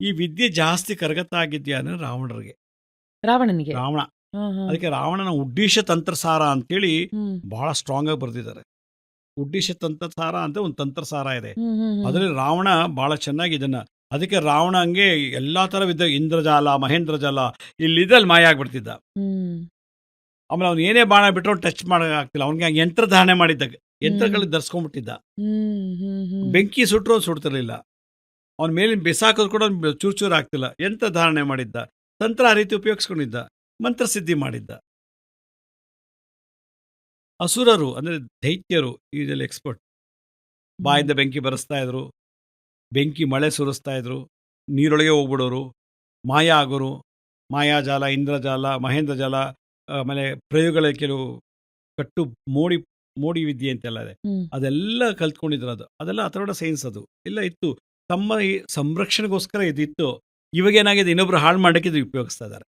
ಈ ವಿದ್ಯೆ ಜಾಸ್ತಿ ಕರಗತ ಆಗಿದ್ಯಾ ಅಂದ್ರೆ ರಾವಣರಿಗೆ. ರಾವಣನಿಗೆ. ರಾವಣ. ಹಾ, ಹಾ. ಅದಕ್ಕೆ ರಾವಣನ ಉಡ್ಡೀಶ ತಂತ್ರಸಾರ ಅಂತೇಳಿ ಹ್ಮ್. ಬಹಳ ಸ್ಟ್ರಾಂಗ್ ಆಗಿ ಬರೆದಿದ್ದಾರೆ. ಉಡ್ಡೀಶ ತಂತ್ರಸಾರ ಅಂತ ಒಂದು ತಂತ್ರಸಾರ ಇದೆ. ಹ್ಮ್, ಹ್ಮ್, ಹ್ಮ್. ಅದರಲ್ಲಿ ರಾವಣ ಬಹಳ ಚೆನ್ನಾಗಿ ಇದನ್ನ, ಅದಕ್ಕೆ ರಾವಣ ಹಂಗೆ ಎಲ್ಲಾ ತರ ವಿದ್ಯೆ, ಇಂದ್ರಜಾಲ, ಮಹೇಂದ್ರಜಾಲ, ಇಲ್ಲಿದ್ದಲ್ಲಿ ಮಾಯ ಆಗ್ಬಿಡ್ತಿದ್ದ. ಹ್ಮ್. ಆಮೇಲೆ ಅವ್ನು ಏನೇ ಬಾಣ ಬಿಟ್ಟರು ಟಚ್ ಮಾಡಕ್ ಆಗ್ತಿಲ್ಲ. ಅವ್ನಿಗೆ ಯಂತ್ರ ಧಾರಣೆ ಮಾಡಿದ್ದ, ಯಂತ್ರಗಳಿಗೆ ಹ್ಮ್. ಧರಿಸ್ಕೊಂಡ್ಬಿಟ್ಟಿದ್ದ. ಹ್ಮ್, ಹ್ಮ್, ಹ್ಮ್. ಬೆಂಕಿ ಸುಟ್ಟರು ಸುಡ್ತಿರ್ಲಿಲ್ಲ. ಅವನ ಮೇಲಿನ ಬೆಸಾಕೋದು ಕೂಡ ಚೂರು ಚೂರು ಆಗ್ತಿಲ್ಲ. ಯಂತ್ರ ಧಾರಣೆ ಮಾಡಿದ್ದ, ತಂತ್ರ ಆ ರೀತಿ ಉಪಯೋಗಿಸ್ಕೊಂಡಿದ್ದ, ಮಂತ್ರಸಿದ್ಧಿ ಮಾಡಿದ್ದ. ಅಸುರರು ಅಂದ್ರೆ ದೈತ್ಯರು ಇದರಲ್ಲಿ ಎಕ್ಸ್ಪರ್ಟ್. ಬಾಯಿಂದ ಬೆಂಕಿ ಬರೆಸ್ತಾ ಇದ್ರು, ಬೆಂಕಿ ಮಳೆ ಸುರಿಸ್ತಾ ಇದ್ರು, ನೀರೊಳಗೆ ಹೋಗ್ಬಿಡೋರು, ಮಾಯ ಆಗೋರು, ಮಾಯಾಜಾಲ, ಇಂದ್ರಜಾಲ, ಮಹೇಂದ್ರಜಾಲ, ಆಮೇಲೆ ಪ್ರಯೋಗಗಳ ಕೆಲವು ಕಟ್ಟು ಮೋಡಿ ಮೋಡಿ ವಿದ್ಯೆ ಅಂತೆಲ್ಲ ಇದೆ. ಹ್ಮ್. ಅದೆಲ್ಲ ಕಲ್ತ್ಕೊಂಡಿದ್ರು. ಅದೆಲ್ಲ ಅಥರ್ವಣ ಸೈನ್ಸ್. ಅದು ಎಲ್ಲ ಇತ್ತು. ತಮ್ಮ ಈ ಸಂರಕ್ಷಣೆಗೋಸ್ಕರ ಇದಿತ್ತು. ಇವಾಗ ಏನಾಗಿದೆ, ಇನ್ನೊಬ್ರು ಹಾಳು ಮಾಡೋಕ್ಕೆ ಇದು ಉಪಯೋಗಿಸ್ತಾ ಇದ್ದಾರೆ.